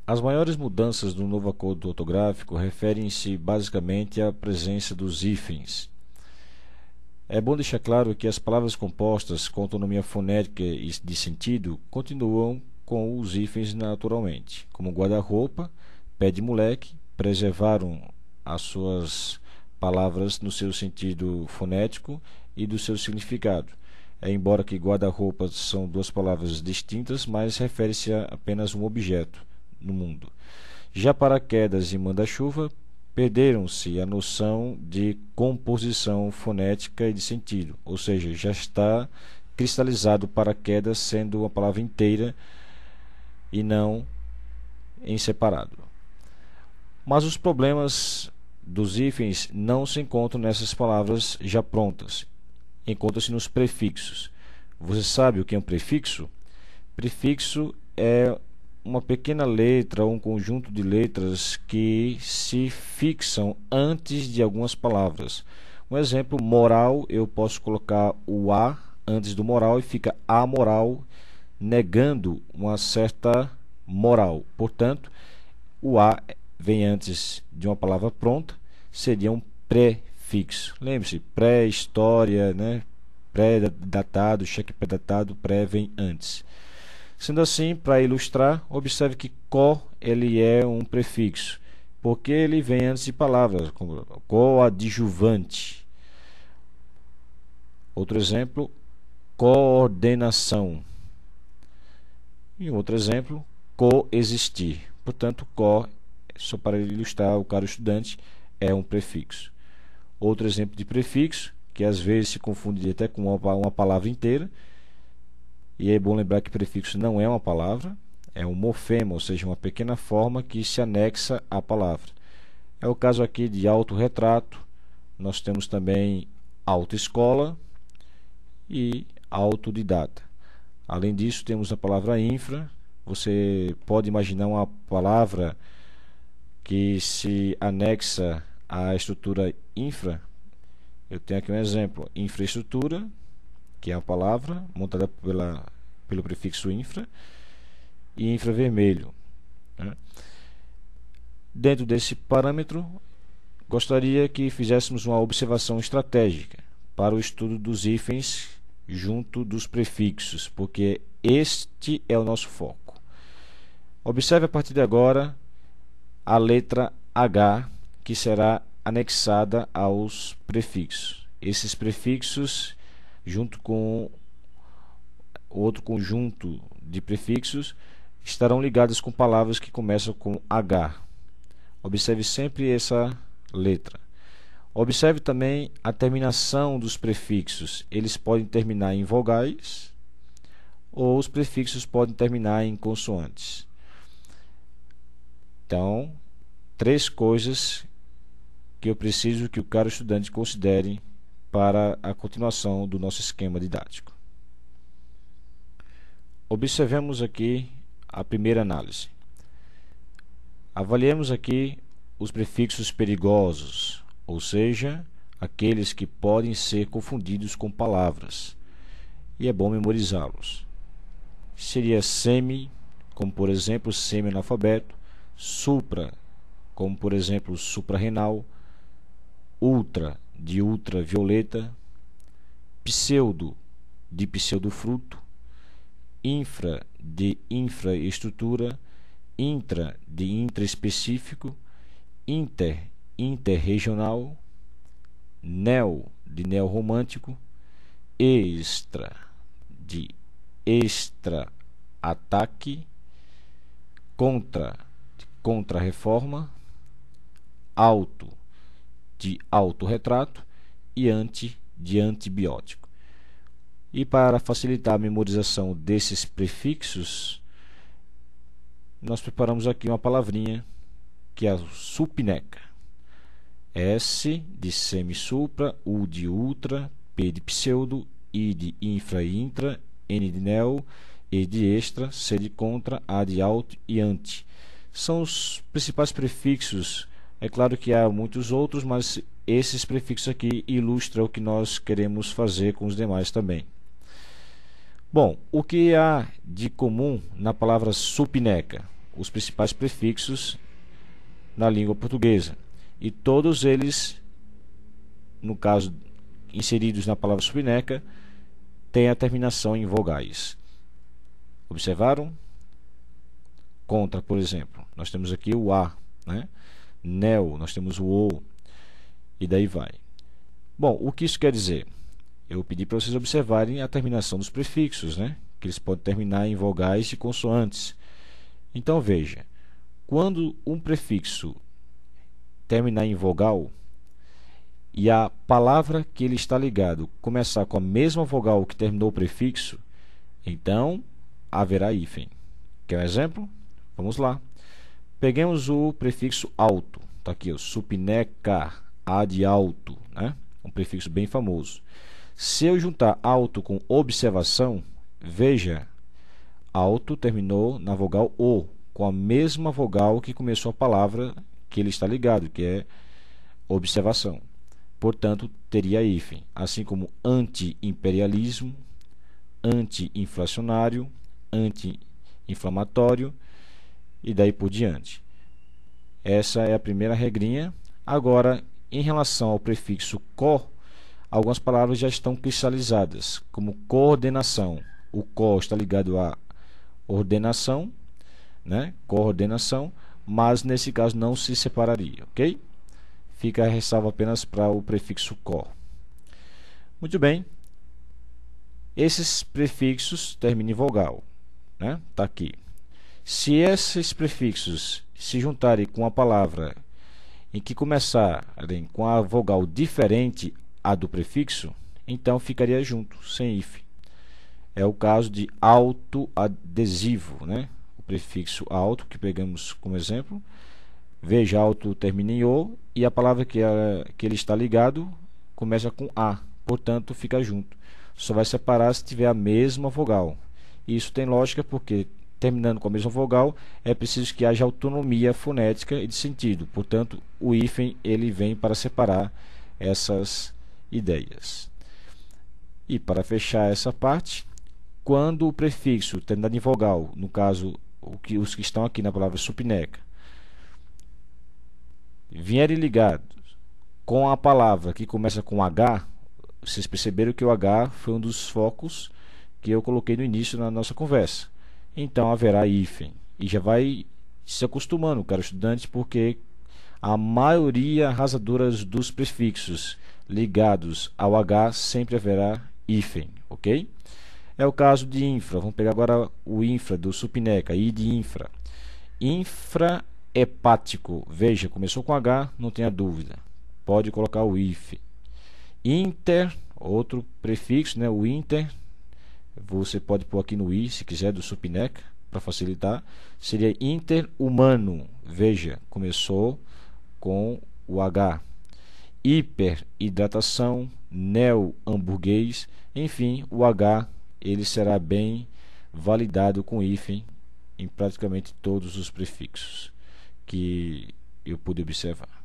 As maiores mudanças do novo acordo ortográfico referem-se basicamente à presença dos hífens. É bom deixar claro que as palavras compostas com autonomia fonética e de sentido continuam com os hífens naturalmente, como guarda-roupa, pé de moleque, preservaram as suas palavras no seu sentido fonético e do seu significado. Embora que guarda-roupa são duas palavras distintas, mas refere-se a apenas um objeto no mundo. Já paraquedas e manda-chuva perderam-se a noção de composição fonética e de sentido, ou seja, já está cristalizado paraquedas sendo uma palavra inteira e não em separado. Mas os problemas dos hífens não se encontram nessas palavras já prontas, encontram-se nos prefixos. Você sabe o que é um prefixo? Prefixo é uma pequena letra ou um conjunto de letras que se fixam antes de algumas palavras. Um exemplo, moral, eu posso colocar o A antes do moral e fica amoral, negando uma certa moral. Portanto, o A vem antes de uma palavra pronta, seria um prefixo. Lembre-se, pré-história, né? Pré-datado, cheque pré-datado, pré vem antes. Sendo assim, para ilustrar, observe que co ele é um prefixo, porque ele vem antes de palavras, como coadjuvante. Outro exemplo, coordenação. E outro exemplo, coexistir. Portanto, co, só para ilustrar o caro estudante, é um prefixo. Outro exemplo de prefixo, que às vezes se confunde até com uma palavra inteira, e é bom lembrar que prefixo não é uma palavra, é um morfema, ou seja, uma pequena forma que se anexa à palavra. É o caso aqui de autorretrato. Nós temos também autoescola e autodidata. Além disso, temos a palavra infra. Você pode imaginar uma palavra que se anexa à estrutura infra. Eu tenho aqui um exemplo, infraestrutura, que é a palavra montada pelo prefixo infra, e infravermelho, né? Dentro desse parâmetro, gostaria que fizéssemos uma observação estratégica para o estudo dos hífens junto dos prefixos, porque este é o nosso foco. Observe a partir de agora a letra H, que será anexada aos prefixos. Esses prefixos, junto com outro conjunto de prefixos, estarão ligados com palavras que começam com H. Observe sempre essa letra. Observe também a terminação dos prefixos. Eles podem terminar em vogais ou os prefixos podem terminar em consoantes. Então, três coisas que eu preciso que o caro estudante considere para a continuação do nosso esquema didático. Observemos aqui a primeira análise. Avaliemos aqui os prefixos perigosos, ou seja, aqueles que podem ser confundidos com palavras, e é bom memorizá-los. Seria semi, como por exemplo semi-analfabeto, supra, como por exemplo suprarrenal, ultra, de ultravioleta, pseudo, de pseudofruto, infra, de infraestrutura, intra, de intraespecífico, interregional, neo, de neorromântico, extra, de extra-ataque, contra, de contra-reforma, auto, de autorretrato e anti, de antibiótico. E para facilitar a memorização desses prefixos, nós preparamos aqui uma palavrinha que é a supneca. S de semi-supra, U de ultra, P de pseudo, I de infra e intra, N de neo, E de extra, C de contra, A de alto e ante. São os principais prefixos. É claro que há muitos outros, mas esses prefixos aqui ilustram o que nós queremos fazer com os demais também. Bom, o que há de comum na palavra supineca? Os principais prefixos na língua portuguesa. E todos eles, no caso, inseridos na palavra supineca, têm a terminação em vogais. Observaram? Contra, por exemplo, nós temos aqui o A, né? Neo, nós temos o O, e daí vai. Bom, o que isso quer dizer? Eu pedi para vocês observarem a terminação dos prefixos, né? Que eles podem terminar em vogais e consoantes. Então veja, quando um prefixo terminar em vogal e a palavra que ele está ligado começar com a mesma vogal que terminou o prefixo, então haverá hífen. Quer um exemplo? Vamos lá. Peguemos o prefixo alto. Está aqui, o supineca, A de alto, né? Um prefixo bem famoso. Se eu juntar alto com observação, veja, alto terminou na vogal O, com a mesma vogal que começou a palavra que ele está ligado, que é observação. Portanto, teria hífen, assim como anti-imperialismo, anti-inflacionário, anti-inflamatório e daí por diante. Essa é a primeira regrinha. Agora, em relação ao prefixo co, algumas palavras já estão cristalizadas, como coordenação. O co está ligado à ordenação, né? Coordenação, mas nesse caso não se separaria, ok? Fica a ressalva apenas para o prefixo co. Muito bem. Esses prefixos terminam em vogal, né? Tá aqui. Se esses prefixos se juntarem com a palavra em que começarem com a vogal diferente a do prefixo, então ficaria junto, sem hífen. É o caso de autoadesivo, né? O prefixo auto, que pegamos como exemplo. Veja, auto termina em O e a palavra que ele está ligado começa com A, portanto fica junto. Só vai separar se tiver a mesma vogal. Isso tem lógica porque, terminando com a mesma vogal, é preciso que haja autonomia fonética e de sentido. Portanto, o hífen ele vem para separar essas ideias. E para fechar essa parte, quando o prefixo terminado em vogal, no caso os que estão aqui na palavra supineca, vierem ligados com a palavra que começa com H, vocês perceberam que o H foi um dos focos que eu coloquei no início na nossa conversa. Então haverá hífen. E já vai se acostumando, caro estudante, porque a maioria arrasadora dos prefixos ligados ao H sempre haverá hífen, ok? É o caso de infra. Vamos pegar agora o infra do supineca, I de infra. Infrahepático, veja, começou com H, não tenha dúvida. Pode colocar o hífen. Inter, outro prefixo, né? O inter, você pode pôr aqui no I, se quiser, do supineca, para facilitar. Seria interhumano, veja, começou com o H. Hiperidratação, neo-hamburguês, enfim, o H ele será bem validado com hífen em praticamente todos os prefixos que eu pude observar.